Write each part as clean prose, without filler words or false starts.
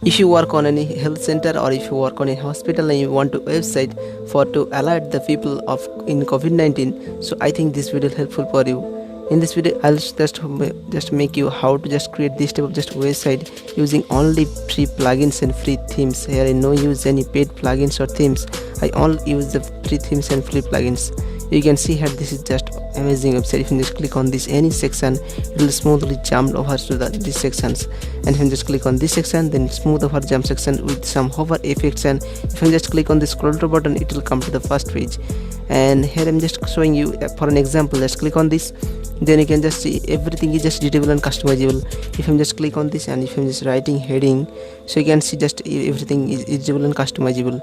If you work on any health center or if you work on a hospital and you want to website for to alert the people of in COVID-19, so I think this video is helpful for you. In this video I'll just make you how to just create this type of just website using only free plugins and free themes. Here I no use any paid plugins or themes. I only use the free themes and free plugins. You can see here this is just amazing website. If you just click on this any section, it will smoothly jump over to these sections, and if you just click on this section, then smooth over jump section with some hover effects, and if you just click on the scroll to button, it will come to the first page. And here I'm just showing you for an example. Let's click on this, then you can just see everything is just editable and customizable. If I'm just click on this, and if I'm just writing heading, so you can see just everything is editable and customizable.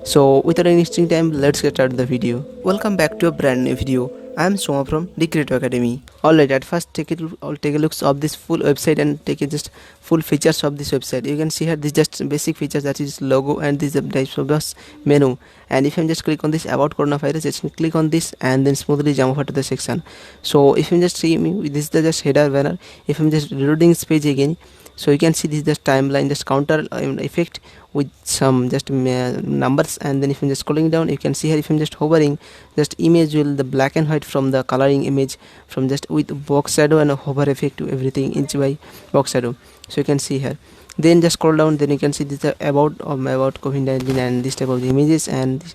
So without any wasting time, let's get started the video. Welcome back to a brand new video. I am Soma from the Creative Academy. Alright, at first I'll take a look of this full website and take a just full features of this website. You can see here this just basic features, that is logo and this types of this menu. And if I just click on this about coronavirus, just click on this and then smoothly jump over to the section. So if you just see me, this is the just header banner. If I'm just reloading this page again, so you can see this just timeline, just counter effect with some just numbers. And then if I'm just scrolling down, you can see here if I'm just hovering, just image will the black and white from the coloring image from just with box shadow and a hover effect to everything inch by box shadow. So you can see here, then just scroll down, then you can see this about COVID-19 and this type of images and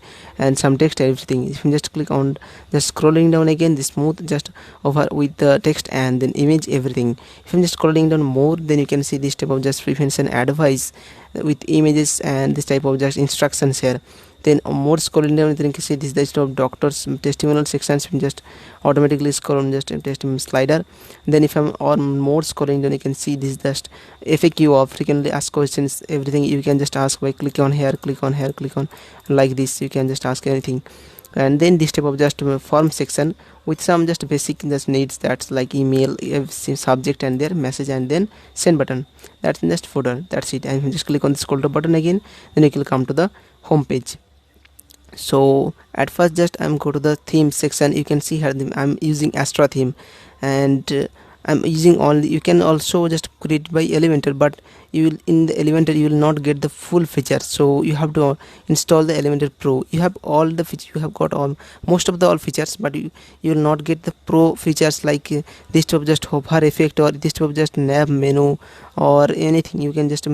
some text, everything. If you just click on just scrolling down again, this smooth just over with the text and then image everything. If I'm just scrolling down more, then you can see this type of just prevention advice with images and this type of just instructions here. Then more scrolling down, then you can see this is the doctors testimonial sections. You just automatically scroll on just testimonial slider. Then if I'm on more scrolling down, you can see this just FAQ of frequently asked questions, everything you can just ask by click on here, click on here, click on like this. You can just ask anything. And then this type of just form section with some just basic just needs, that's like email, subject and their message, and then send button, that's just footer, that's it. And if you just click on the scroll to button again, then you will come to the home page. So at first just I'm go to the theme section. You can see here I'm using Astra theme, and I'm using only, you can also just create by Elementor, but you will in the Elementor you will not get the full feature, so you have to install the Elementor Pro. You have all the features, you have got all most of the all features, but you will not get the pro features like this type of just hover effect or this type of just nav menu or anything. You can just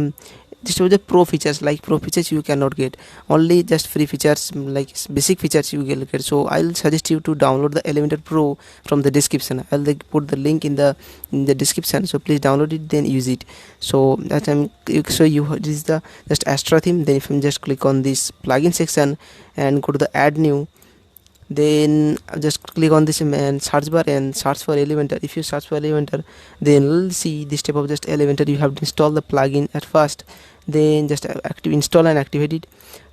this is the pro features, like pro features you cannot get, only just free features like basic features you will get. So I'll suggest you to download the Elementor Pro from the description. I'll put the link in the description, so please download it, then use it. So that time, so you this is the just Astra theme. Then if you just click on this plugin section and go to the add new, then just click on this and search bar and search for Elementor. If you search for Elementor, then you'll see this type of just Elementor. You have to install the plugin at first, then just install and activate it.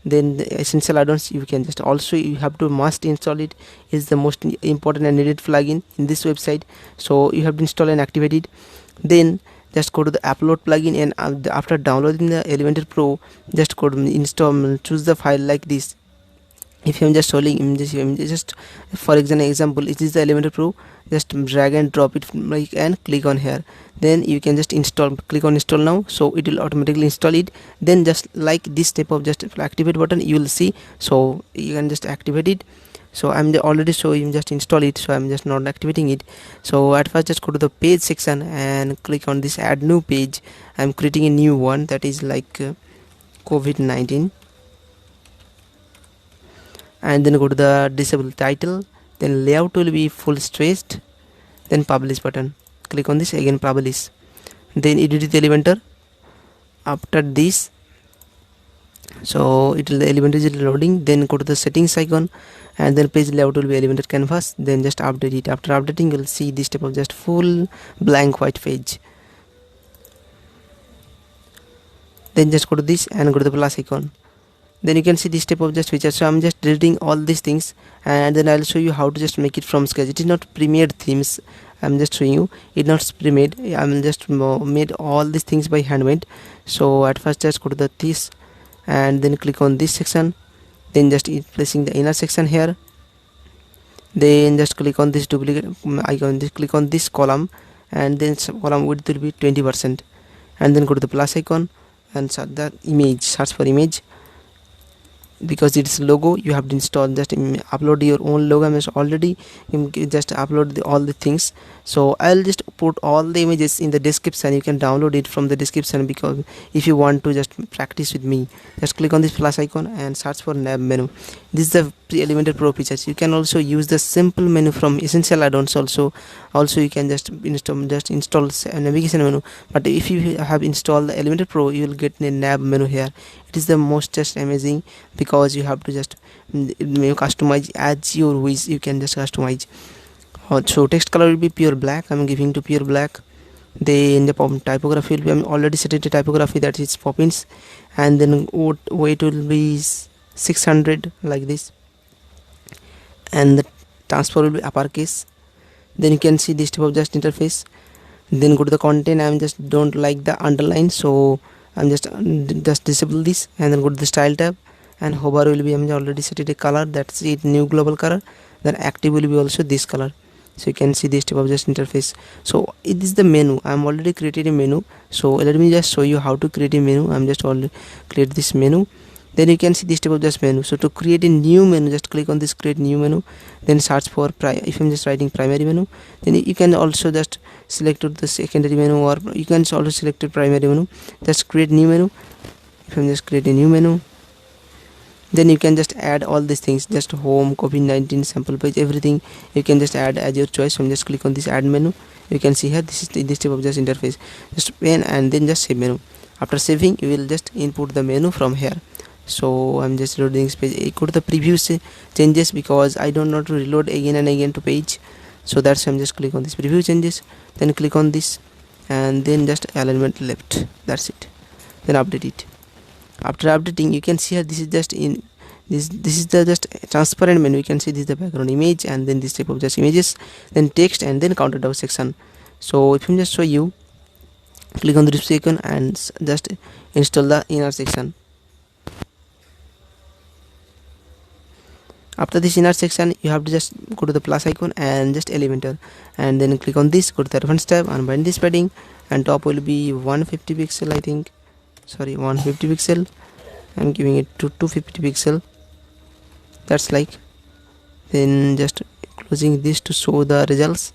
Then the essential add-ons you can just also, you have to must install it, is the most important and needed plugin in this website. So you have to install and activate it. Then just go to the upload plugin, and after downloading the Elementor Pro, just go to install, choose the file like this. If I'm just showing images, just for example, it is the Elementor Pro, just drag and drop it like and click on here, then you can just install, click on install now, so it will automatically install it. Then just like this type of just activate button you will see, so you can just activate it. So I'm already showing just install it, so I'm just not activating it. So at first just go to the page section and click on this add new page. I'm creating a new one, that is like COVID-19, and then go to the disable title, then layout will be full stressed, then publish button, click on this again, publish, then edit with Elementor. After this, so it will, the Elementor is loading, then go to the settings icon, and then page layout will be Elementor canvas, then just update it. After updating, you will see this type of just full blank white page. Then just go to this and go to the plus icon, then you can see this type of just feature. So I'm just deleting all these things, and then I'll show you how to just make it from scratch. It is not pre-made themes, I'm just showing you, it's not pre-made. I'm just made all these things by handmade. So at first just go to the this and then click on this section, then just placing the inner section here, then just click on this duplicate icon, just click on this column, and then column width will be 20%, and then go to the plus icon and search the image, search for image. Because it's logo, you have to install, just upload your own logo. I'm just already just upload all the things, so I'll just put all the images in the description. You can download it from the description, because if you want to just practice with me, just click on this plus icon and search for nav menu. This is the Elementor Pro features. You can also use the simple menu from essential add-ons. Also you can just install a navigation menu, but if you have installed the Elementor Pro, you will get the nav menu here. It is the most just amazing, because you have to just customize as your wish. You can just customize. So text color will be pure black. I'm giving to pure black. Then the typography will be, I'm already set it to typography, that is Poppins, and then weight will be 600 like this, and the transfer will be uppercase. Then you can see this type of just interface. Then go to the content. I'm just don't like the underline, so I'm just disable this, and then go to the style tab, and hover will be, I'm already set it a color, that's it, new global color. Then active will be also this color. So you can see this type of just interface. So it is the menu. I'm already created a menu, so let me just show you how to create a menu. I'm just already create this menu. Then you can see this type of just menu. So to create a new menu, just click on this create new menu, then search for if I'm just writing primary menu, then you can also just select the secondary menu, or you can also select the primary menu. Just create new menu. If I'm just create a new menu, then you can just add all these things, just home, COVID-19, sample page, everything you can just add as your choice. So just click on this add menu. You can see here, this is this type of just interface. Just pen and then just save menu. After saving, you will just input the menu from here. So I'm just loading this page. Go to the previous changes, because I don't want to reload again and again to page, so that's why I'm just click on this preview changes, then click on this, and then just alignment left, that's it. Then update it. After updating, you can see here, this is just in this is the just transparent menu. You can see this is the background image, and then this type of just images, then text, and then counter down section. So if I'm just show you, click on the display icon and just install the inner section. After this inner section, you have to just go to the plus icon and just Elementor, and then click on this, go to the reference tab, unbind this padding, and top will be 150 pixel, I think, sorry, 150 pixel. I'm giving it to 250 pixel, that's like. Then just closing this to show the results.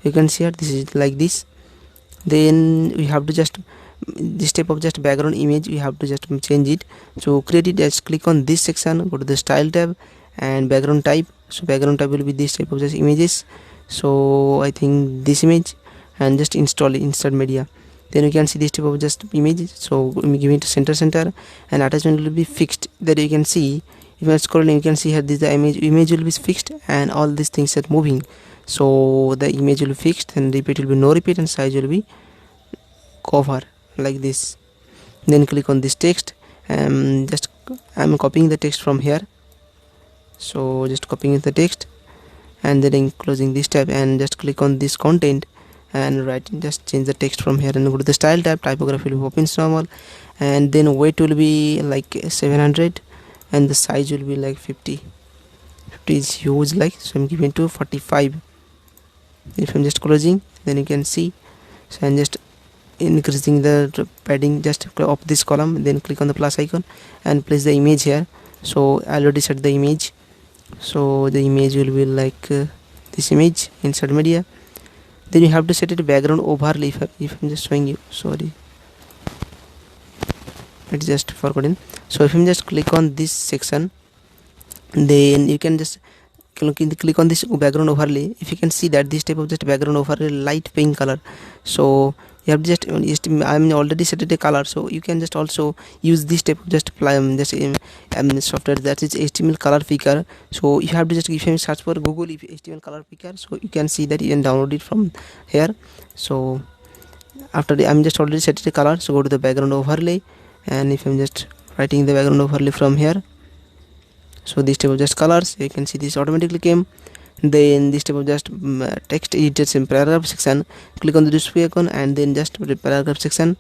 You can see here, this is like this. Then we have to just this type of just background image, we have to just change it. So create it, just click on this section, go to the style tab and background type. So background type will be this type of just images, so I think this image, and just install it, insert media. Then you can see this type of just images. So we give it to center, and attachment will be fixed. That you can see, if you are scrolling, you can see here this the image will be fixed, and all these things are moving. So the image will be fixed, and repeat will be no repeat, and size will be cover like this. Then click on this text, just I'm copying the text from here. So just copying the text, and then closing this tab, and just click on this content and just change the text from here, and go to the style tab. Typography will be open normal, and then weight will be like 700, and the size will be like 50 is huge, like, so I'm giving to 45. If I'm just closing, then you can see, so I'm just increasing the padding just of this column. Then click on the plus icon and place the image here. So I already set the image, so the image will be like this image, insert media. Then you have to set it background overlay. If I'm just showing you, sorry, it's just forgotten. So if I'm just click on this section, then you can just click on this background overlay. If you can see that this type of just background overlay light pink color, so you have just I'm already set it a color, so you can just also use this type of just software, that is HTML color picker. So you have to just, if you search for Google if HTML color picker, so you can see that you can download it from here. So after I'm just already set it a color, so go to the background overlay, and if I'm just writing the background overlay from here, so this type of just colors, you can see this automatically came. Then this type of just text editors in paragraph section, click on the display icon, and then just paragraph section,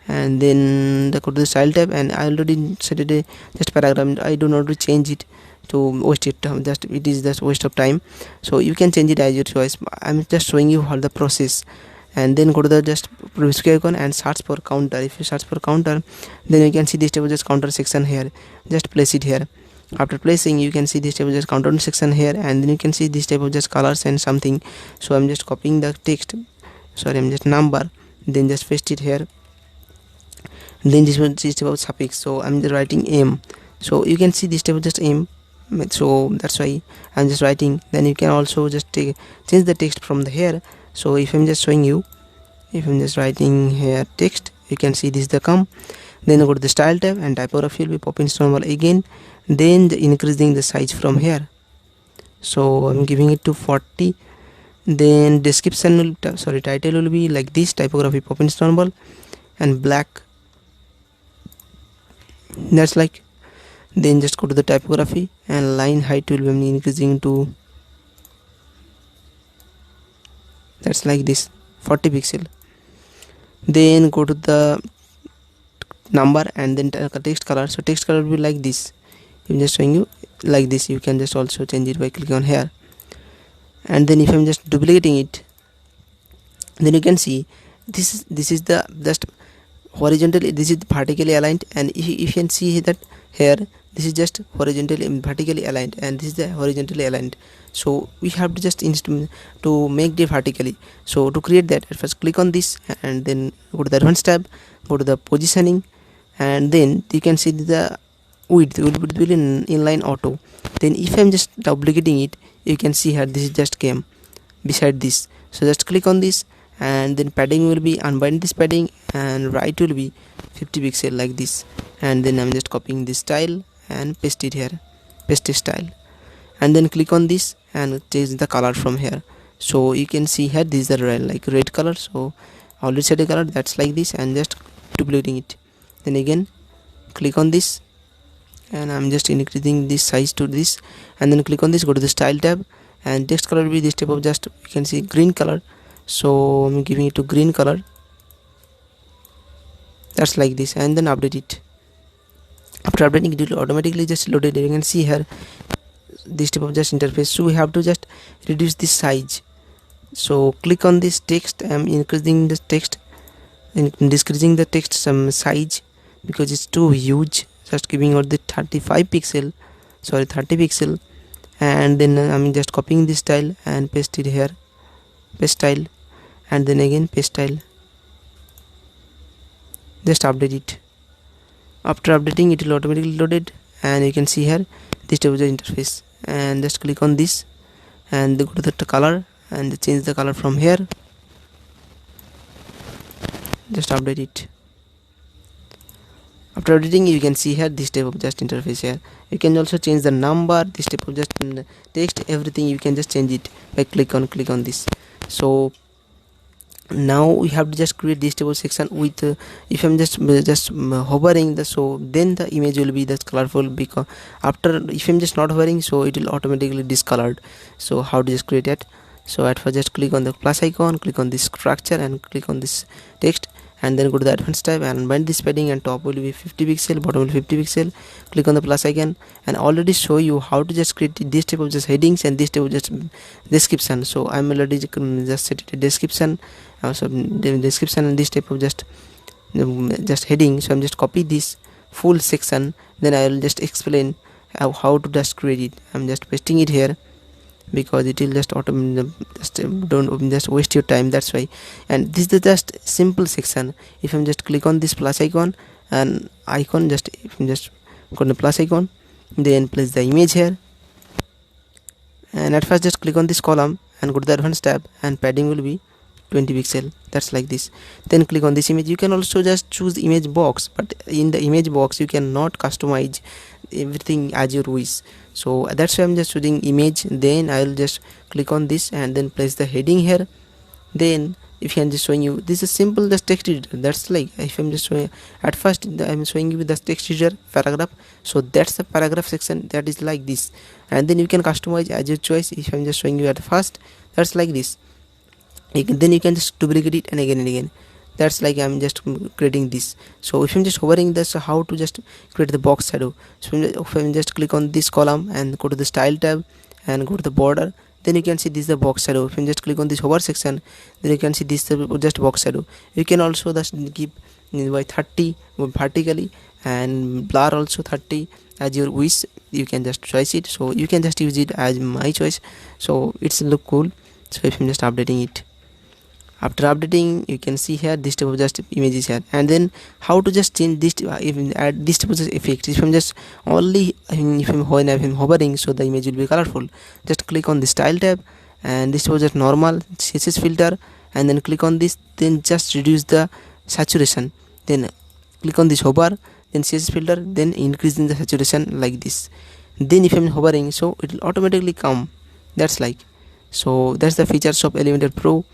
and then go to the style tab, and I already set it a just paragraph. I do not change it to waste it, just it is just waste of time. So you can change it as your choice. I'm just showing you how the process. and then go to the just previous icon and search for counter. If you search for counter, then you can see this table just counter section here. Just place it here. After placing, you can see this table just counter section here, and then you can see this table just colors and something. So I'm just copying the text, sorry, I'm just number, then just paste it here. Then this one is about suffix, so I'm just writing m. So you can see this table just m, so that's why I'm just writing. Then you can also just change the text from the here. So if I'm just showing you, if I'm just writing here text, you can see this the come. Then go to the style tab and typography will be pop in normal again. Then increasing the size from here, so I'm giving it to 40. Then description will, sorry, title will be like this, typography pop in normal and black, that's like. Then just go to the typography and line height will be increasing to, that's like this, 40 pixel. Then go to the number and then text color. So text color will be like this. I'm just showing you like this. You can just also change it by clicking on here. And then if I'm just duplicating it, then you can see this is the just horizontally, this is vertically aligned, and if you can see that here this is just horizontally vertically aligned, and this is the horizontally aligned. So we have to just to make the vertically. So to create that, at first click on this and then go to the advanced tab, go to the positioning, and then you can see the width will be in inline auto. Then if I'm just duplicating it, you can see here this is just came beside this. So just click on this, and then padding will be, unbind this padding, and right will be 50 pixel like this. And then I'm just copying this style and paste it here, paste this style, and then click on this and change the color from here. So you can see here this is the red, like red color. So already set a color, that's like this, and just duplicating it. Then again click on this, and I'm just increasing this size to this, and then click on this, go to the style tab, and text color will be this type of, just you can see green color. So I'm giving it to green color, that's like this, and then update it. After updating, it will automatically just load it. You can see here this type of just interface. So we have to just reduce this size. So click on this text, I'm increasing the text and decreasing the text some size because it's too huge. Just giving out the 35 pixel, sorry, 30 pixel, and then I'm just copying this style and paste it here, paste style, and then again paste style. Just update it. After updating, it will automatically loaded, and you can see here this type of interface. And just click on this and go to the color and change the color from here. Just update it. After updating, you can see here this type of just interface here. You can also change the number, this type of just text, everything you can just change it by click on this. So now we have to just create this table section with if I'm just hovering the, so then the image will be just colorful, because after if I'm just not hovering, so it will automatically discolored. So how to just create it? So at first just click on the plus icon, click on this structure and click on this text, and then go to the advanced tab and bind this padding, and top will be 50 pixel, bottom will be 50 pixel. Click on the plus icon, and already show you how to just create this type of just headings and this type of just description. So I'm already just set it a description, so the description and this type of just heading. So I'm just copy this full section, then I will just explain how to just create it. I'm just pasting it here because it will just don't just waste your time, that's why. And this is the just simple section. If I'm just click on this plus icon and icon, just if I'm just go on the plus icon, then place the image here, and at first just click on this column and go to the advanced tab, and padding will be 20 pixel, that's like this. Then click on this image. You can also just choose the image box, but in the image box you cannot customize everything as your wish. So that's why I'm just choosing image. Then I'll just click on this and then place the heading here. Then if I'm just showing you, this is simple just text editor. That's like if I'm just showing at first I'm showing you the text editor paragraph. So that's the paragraph section, that is like this, and then you can customize as your choice. If I'm just showing you at first, that's like this. Then you can just duplicate it and again. That's like I'm just creating this. So if I'm just hovering this, how to just create the box shadow. So if I'm just click on this column and go to the style tab and go to the border, then you can see this is the box shadow. If you just click on this hover section, then you can see this just box shadow. You can also just give by 30 vertically and blur also 30 as your wish. You can just choice it, so you can just use it as my choice, so it's look cool. So if I'm just updating it, after updating you can see here this type of just images here. And then how to just change this, even add this type of just effect. If I'm just only if I'm hovering, so the image will be colorful. Just click on the style tab, and this was just normal CSS filter, and then click on this, then just reduce the saturation, then click on this hover, then CSS filter, then increasing the saturation like this. Then if I'm hovering, so it will automatically come. That's like, so that's the features of Elementor Pro.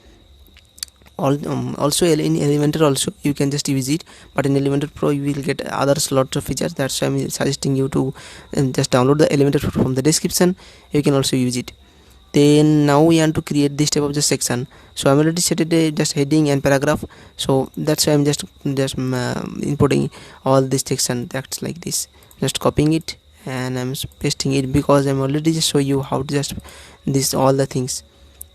Also in Elementor also you can just use it, but in Elementor Pro you will get others lots of features. That's why I'm suggesting you to just download the Elementor from the description. You can also use it. Then now we want to create this type of just section. So I'm already set it just heading and paragraph, so that's why I'm just inputting all this section. That's like this, just copying it and I'm pasting it, because I'm already just show you how to just this all the things,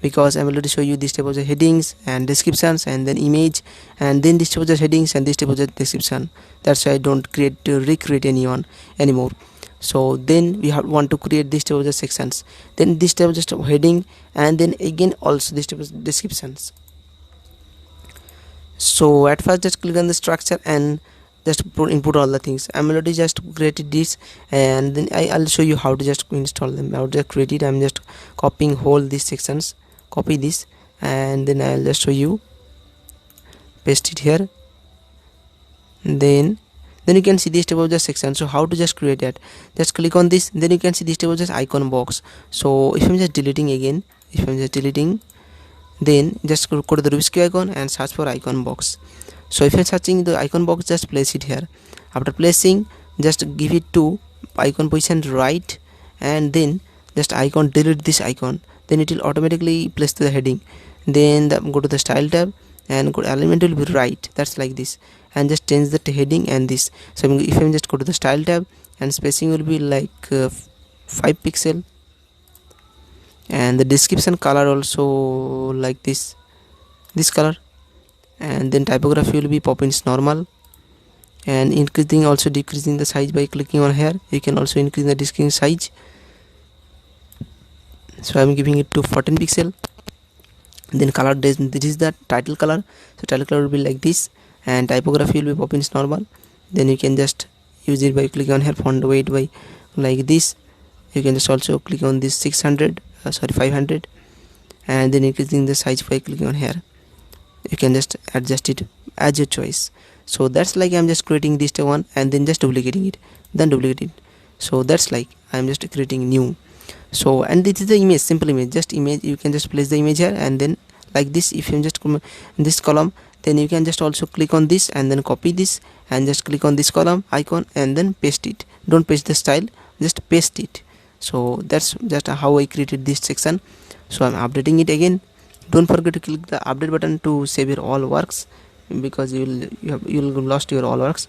because I'm already show you this type of the headings and descriptions, and then image, and then this type of the headings and this type of the description. That's why I don't recreate anyone anymore. So then we want to create this type of the sections, then this type of just heading, and then again also this type of descriptions. So at first just click on the structure and just input all the things. I'm already just created this, and then I'll show you how to just install them. I'll just create it. I'm just copying whole these sections, copy this, and then I'll just show you, paste it here. Then you can see this type of just section. So how to just create that, just click on this, then you can see this type of just icon box. So if I'm just deleting again, then just go to the Rubik's Cube icon and search for icon box. So if you're searching the icon box, just place it here. After placing, just give it to icon position right, and then just icon, delete this icon, then it will automatically place to the heading. Then go to the style tab and go to element will be right. That's like this, and just change the heading and this. So if I just go to the style tab, and spacing will be like 5 pixel, and the description color also like this color, and then typography will be Poppins normal, and increasing also decreasing the size by clicking on here. You can also increase the screen size, so I'm giving it to 14 pixel. Then color, this is the title color, so title color will be like this, and typography will be Poppins normal. Then you can just use it by clicking on here, font weight by like this. You can just also click on this 500, and then increasing the size by clicking on here. You can just adjust it as your choice. So that's like I'm just creating this one and then just duplicating it, then duplicate it. So that's like I'm just creating new. So, and this is the image, simple image, just image. You can just place the image here, and then like this. If you just come in this column, then you can just also click on this and then copy this, and just click on this column icon and then paste it. Don't paste the style, just paste it. So that's just how I created this section. So I'm updating it again. Don't forget to click the update button to save your all works, because you'll lost your all works.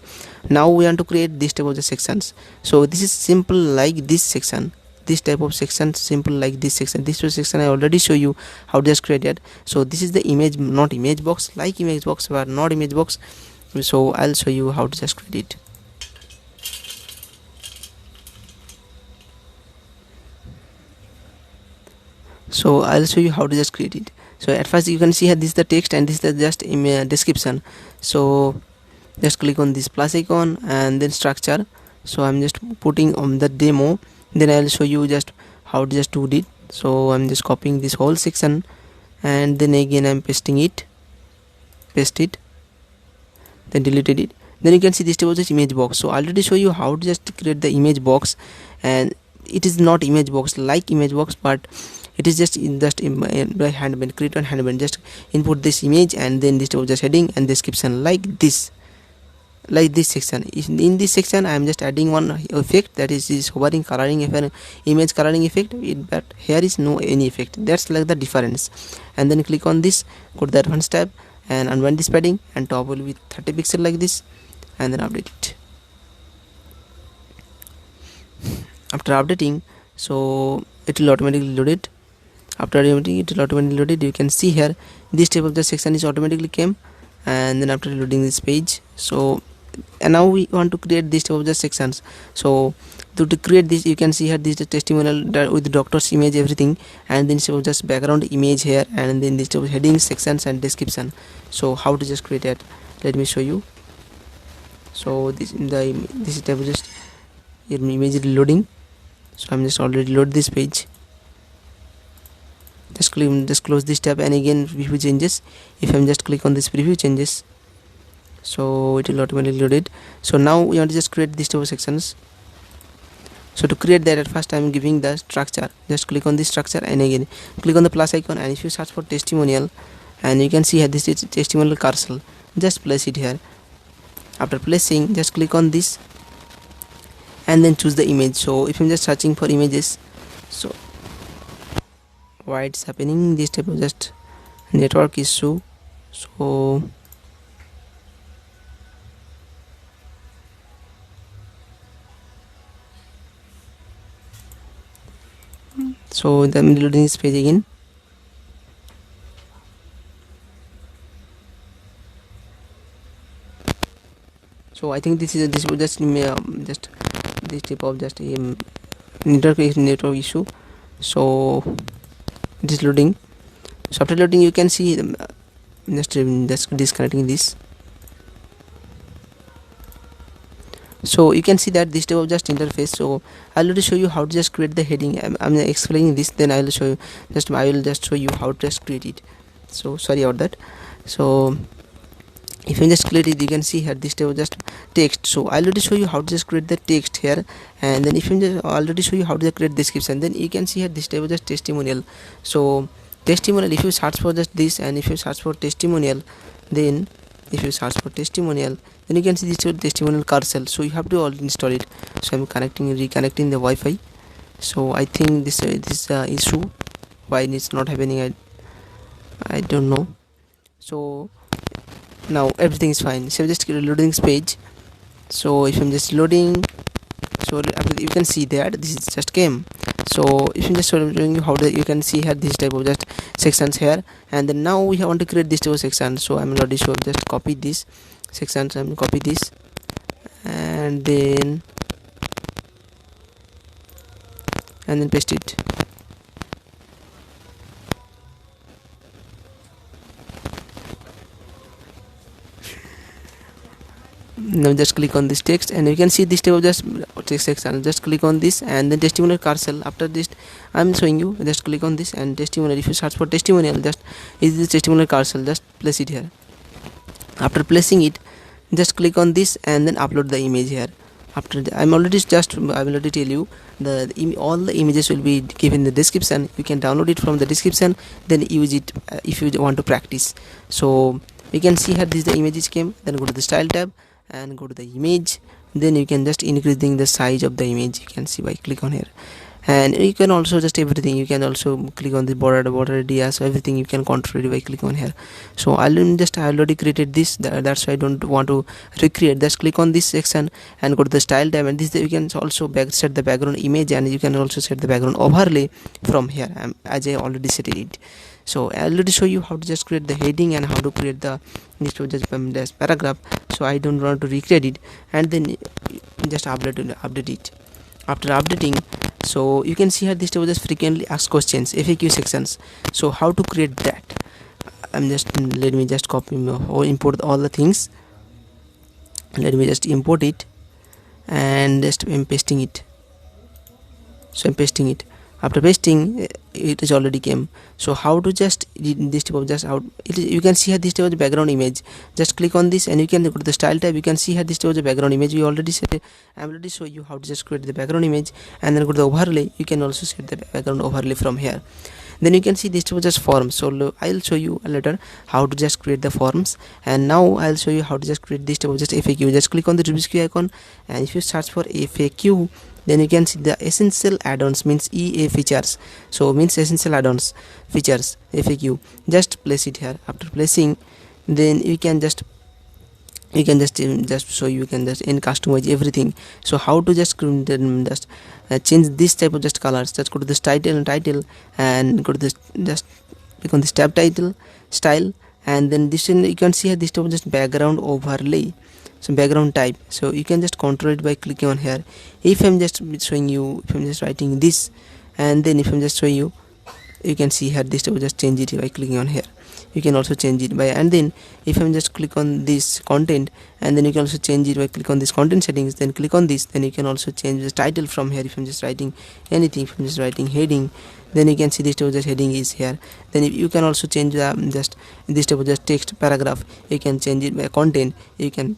Now we want to create this type of the sections. So this is simple like this section, this type of section, simple like this section. This section I already show you how to just create it. So this is the image, not image box, like image box but not image box. So I'll show you how to just create it. So I'll show you how to just create it. So at first you can see here this is the text and this is the just description. So just click on this plus icon and then structure. So I'm just putting on the demo, then I'll show you just how to just do it. So I'm just copying this whole section, and then again I'm pasting it, paste it, then deleted it. Then you can see this was just image box. So I already show you how to just create the image box, and it is not image box like image box, but it is just by handmade, create on handmade. Just input this image and then this was just heading and description like this section. In this section I am just adding one effect, that is hovering coloring effect, image coloring effect, but here is no any effect. That's like the difference. And then click on this, go to the advanced tab and unwind this padding, and top will be 30 pixel like this, and then update it. After updating, so it will automatically load it. After loading it will automatically loaded. You can see here this type of the section is automatically came, and then after loading this page, so and now we want to create this type of the sections. So to create this, you can see here this testimonial with the doctor's image, everything, and then so just background image here, and then this type of headings, sections, and description. So how to just create it, let me show you. So this is type of just image is loading. So I'm just already load this page. Just close this tab, and again preview changes. If I'm just click on this preview changes, so it will automatically load it. So now we want to just create these two sections. So to create that, at first I'm giving the structure. Just click on this structure, and again click on the plus icon, and if you search for testimonial, and you can see here this is testimonial cursor, just place it here. After placing, just click on this and then choose the image. So if I'm just searching for images, so why it's happening, this type of just network issue. So I'm loading this page again. So I think this was just this type of just network issue. So it is loading. So after loading, you can see just disconnecting this. So you can see that this type of just interface. So I'll already show you how to just create the heading. I'm explaining this, then I will show you I will just show you how to just create it. So sorry about that. So if you just create it, you can see here this type of just text. So I'll already show you how to just create the text here, and then if you just already show you how to create description, then you can see here this type of just testimonial. So testimonial, if you search for just this, and if you search for testimonial, then if you search for testimonial, then you can see this testimonial cursor. So you have to already install it. So I'm reconnecting the Wi-Fi. So I think this issue why it's not happening, I don't know. So now everything is fine. So just loading this page. So if I'm just loading, so after you can see that this is just came. So if I'm just showing you how you can see here this type of just sections here, and then now we want to create this type of section. So I'm already sure just copy this sections, I'm copy this, and then paste it. Now just click on this text, and you can see this type of just text section. Just click on this, and then testimonial cursor. After this, I'm showing you, just click on this and testimonial. If you search for testimonial, just is this testimonial cursor, just place it here. After placing it, just click on this and then upload the image here. After I will already tell you all the images will be given in the description. You can download it from the description, then use it if you want to practice. So you can see here this the images came. Then go to the style tab and go to the image. Then you can just increasing the size of the image. You can see by click on here, and you can also just everything. You can also click on the border area. So everything you can control it by click on here. So I already created this. That's why I don't want to recreate. Just click on this section and go to the style tab, and this you can also set the background image, and you can also set the background overlay from here, as I already set it. So I already show you how to just create the heading and how to create the this paragraph. So I don't want to recreate it, and then just update it. After updating, so you can see here this was just frequently asked questions, FAQ sections. So how to create that? Let me just copy or import all the things. Let me just import it, and just I'm pasting it. So I'm pasting it. After pasting, it is already came. So how to just this type of just out you can see here this type of background image. Just click on this, and you can go to the style tab. You can see here this type of background image. We already set it. I already show you how to just create the background image, and then go to the overlay. You can also set the background overlay from here. Then you can see this type of just forms. So I'll show you later how to just create the forms, and now I'll show you how to just create this type of just FAQ. Just click on the Rubik's Cube icon, and if you search for FAQ, then you can see the essential add-ons, means EA features. So means essential add-ons features, FAQ. Just place it here. After placing, then you can just you can just show you can just in customize everything. So how to just just change this type of just colors. Just go to this title and go to this, just click on this tab title style, and then this one you can see here this type of just background overlay, so background type. So you can just control it by clicking on here. If I'm just showing you, if I'm just writing this, and then if I'm just showing you, you can see here this type of just change it by clicking on here. You can also change it by, and then if I'm just click on this content, and then you can also change it by click on this content settings, then click on this, then you can also change the title from here. If I'm just writing anything, if I'm just writing heading, then you can see this type of just heading is here. Then if you can also change the just this type of just text paragraph, you can change it by content, you can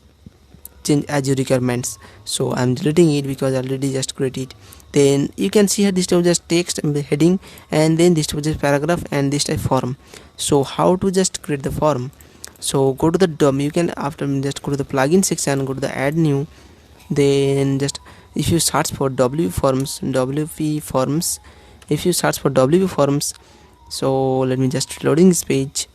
change as your requirements. So I'm deleting it because I already just created it. Then you can see here this type of just text and the heading, and then this type of just paragraph, and this type form. So how to just create the form? So go to the DOM, you can after just go to the plugin section, go to the add new, then just if you search for WP forms, if you search for WP forms, so let me just loading this page.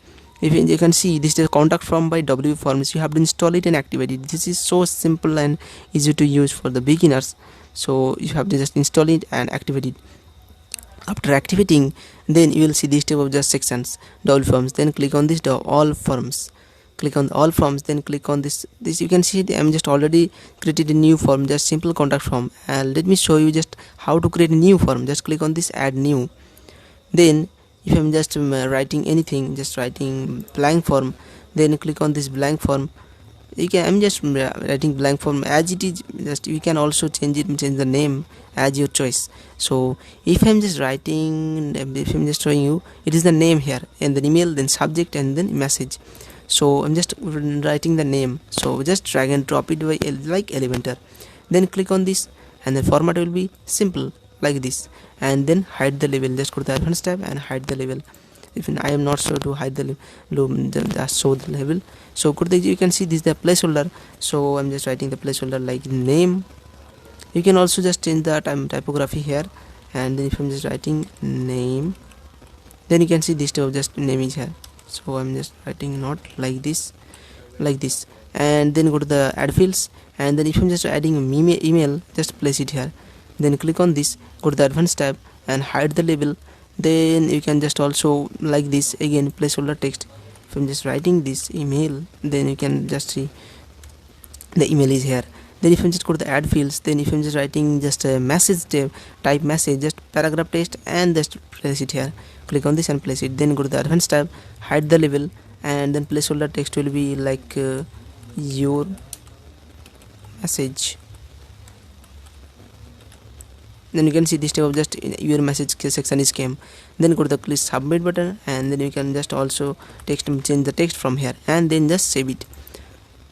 If you can see this is contact form by WP forms, you have to install it and activate it. This is so simple and easy to use for the beginners. So you have to just install it and activate it. After activating, then you will see this type of just sections, WP forms. Then click on this all forms, click on all forms, then click on this you can see I'm just already created a new form, just simple contact form. And let me show you just how to create a new form. Just click on this add new. Then if I'm just writing anything, just writing blank form, then click on this blank form. You can, I'm just writing blank form as it is. Just you can also change it, change the name as your choice. So if I'm just writing, if I'm just showing you, it is the name here, and then email, then subject, and then message. So I'm just writing the name, so just drag and drop it by like Elementor. Then click on this, and the format will be simple like this. And then hide the label, just go to the advanced tab and hide the label. If I am not sure to hide the just show the label. So go to the, you can see this is the placeholder. So I'm just writing the placeholder like name. You can also just change the typography here, and then if I'm just writing name, then you can see this type of just name is here. So I'm just writing not like this, like this. And then go to the add fields, and then if I'm just adding email, just place it here. Then click on this, go to the advanced tab and hide the label. Then you can just also like this again placeholder text. If I'm just writing this email, then you can just see the email is here. Then if I'm just go to the add fields, then if I'm just writing just a message type message, just paragraph text, and just place it here. Click on this and place it. Then go to the advanced tab, hide the label, and then placeholder text will be like your message. Then you can see this type of just your message section is came. Then go to the click submit button, and then you can just also change the text from here, and then just save it.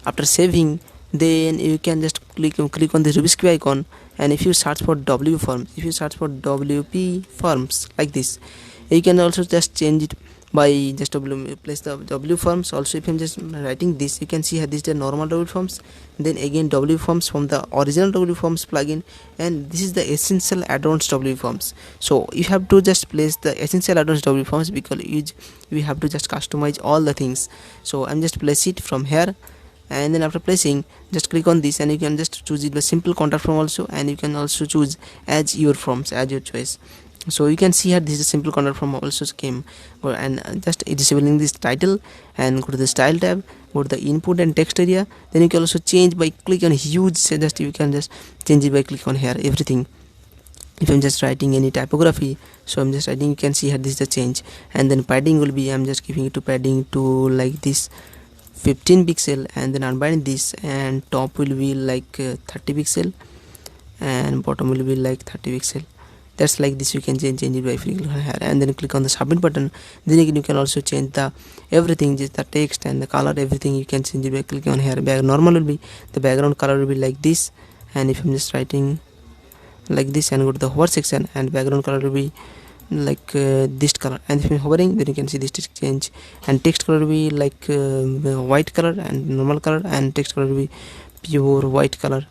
After saving, then you can just click on the Rubik's Cube icon, and if you search for WP forms, if you search for WP forms like this, you can also just change it by just place the W forms. Also if I'm just writing this, you can see here this is the normal W forms, then again W forms from the original W forms plugin, and this is the essential add-ons W forms. So you have to just place the essential add-ons W forms because we have to just customize all the things. So I'm just place it from here, and then after placing, just click on this, and you can just choose it by simple contact form also, and you can also choose as your forms as your choice. So you can see here this is a simple contact form also came. And just disabling this title, and go to the style tab, go to the input and text area. Then you can also change by click on huge, just you can just change it by click on here everything. If I'm just writing any typography, so I'm just writing, you can see here this is the change. And then padding will be, I'm just giving it to padding to like this 15 pixel, and then unbind this, and top will be like 30 pixel, and bottom will be like 30 pixel. That's like this. You can change it by clicking here, and then click on the submit button. Then you can also change the everything, just the text and the color, everything you can change it by clicking on here. Normal will be the background color will be like this, and if I'm just writing like this and go to the hover section, and background color will be like this color, and if I'm hovering, then you can see this text change, and text color will be like white color and normal color, and text color will be pure white color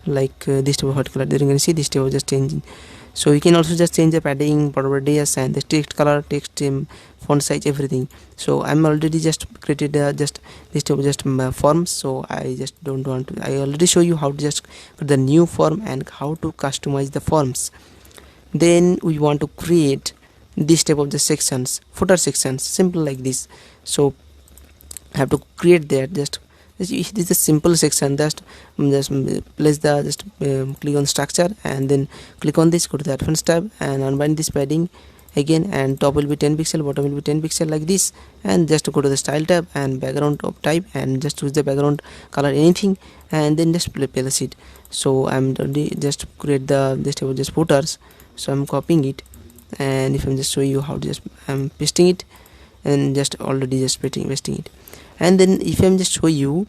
like this type of white color. Then you can see this type of just changing. So you can also just change the padding, border radius, and the text color, text font size, everything. So I'm already just created just this type of just forms, so I just don't want to. I already show you how to just put the new form and how to customize the forms. Then we want to create this type of the sections, footer sections, simple like this. So I have to create that. Just this is a simple section. Just place the just click on structure and then click on this, go to the advanced tab and unbind this padding again, and top will be 10 pixel, bottom will be 10 pixel like this, and just go to the style tab and background of type and just choose the background color anything, and then just place it. So I'm already just create the this type of just footers, so I'm copying it, and if I'm just show you how to just I'm pasting it, and just already just pasting it. And then if I'm just show you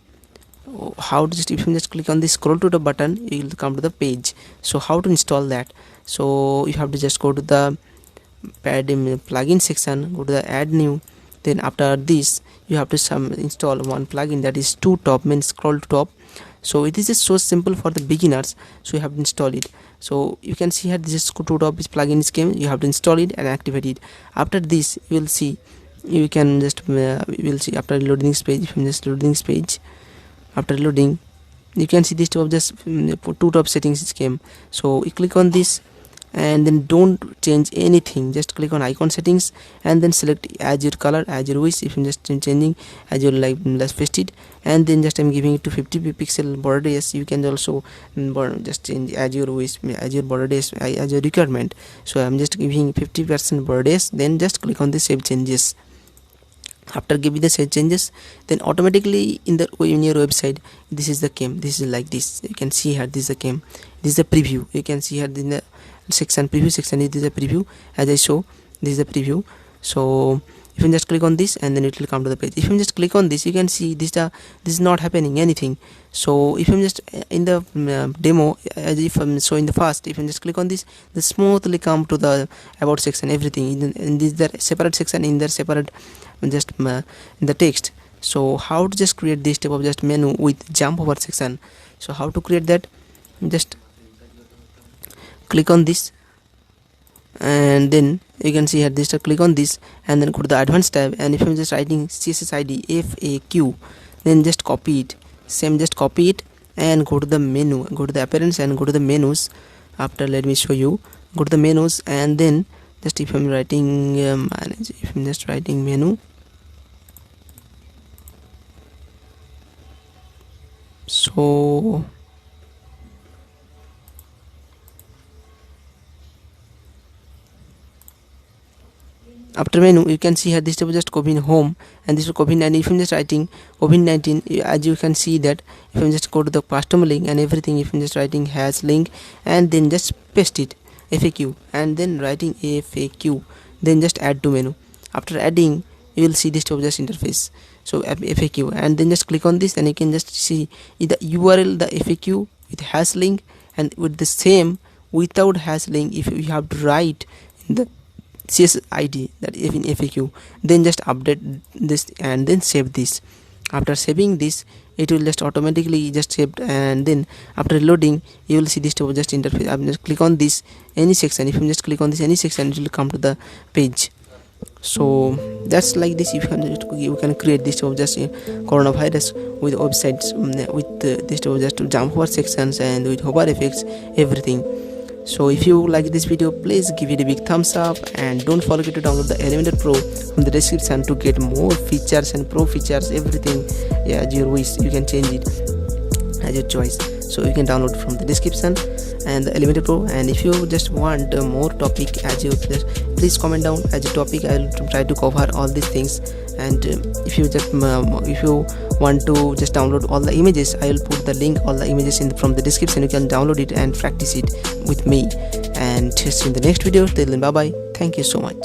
how to just, if you just click on this scroll to the button, you will come to the page. So how to install that? So you have to just go to the plugin section, go to the add new, then after this you have to install one plugin, that is to top, means scroll to top. So it is just so simple for the beginners, so you have to install it. So you can see here this is to top, this plugin is came, you have to install it and activate it. After this you will see, you can just you will see after loading this page. If you just loading this page, after loading you can see this top just two top settings came. So you click on this and then don't change anything, just click on icon settings and then select as your color, as your wish. If you just changing as you like, let's paste it, and then just I'm giving it to 50 pixel border radius. You can also just change as your wish, as your border radius, as your requirement. So I'm just giving 50% border radius, then just click on the save changes. After giving the save changes, then automatically in your website, this is the came, this is like this. You can see here, this is the came, this is the preview. You can see here in the section, preview section, it is a preview. As I show, this is a preview. So if you just click on this and then it will come to the page. If you just click on this, you can see this is not happening anything. So if you just in the demo, as if I'm showing the fast, if you just click on this smoothly come to the about section, everything in this the separate section, in the separate just in the text. So how to just create this type of just menu with jump over section? So how to create that? Just click on this and then you can see here this, click on this and then go to the advanced tab, and if I'm just writing CSS ID FAQ, then just copy it, same just copy it and go to the menu, go to the appearance and go to the menus. After, let me show you, go to the menus and then just if I'm writing manage, if I'm just writing menu, so after menu you can see here this was just COVID home and this is COVID-19. If I'm just writing COVID-19, as you can see that if I just go to the custom link and everything, if I'm just writing has link and then just paste it FAQ and then writing FAQ, then just add to menu. After adding you will see this type of just interface, so FAQ, and then just click on this and you can just see the URL, the FAQ with hash link, and with the same without hash link if you have to write in the CSS ID that if in FAQ, then just update this and then save this. After saving this, it will just automatically just saved, and then after loading you will see this type of just interface. I'm just click on this any section, if you just click on this any section it will come to the page. So that's like this. You can create this type of just coronavirus with websites with this type of just jump over sections and with hover effects, everything. So if you like this video, please give it a big thumbs up and don't forget to download the Elementor Pro from the description to get more features and pro features, everything. Yeah, as your wish, you can change it as your choice. So you can download from the description and the Elementor Pro. And if you just want more topic as you please comment down as a topic. I will try to cover all these things. And if you just if you want to just download all the images, I will put the link all the images from the description. You can download it and practice it with me. And see you in the next video. Till then, bye bye. Thank you so much.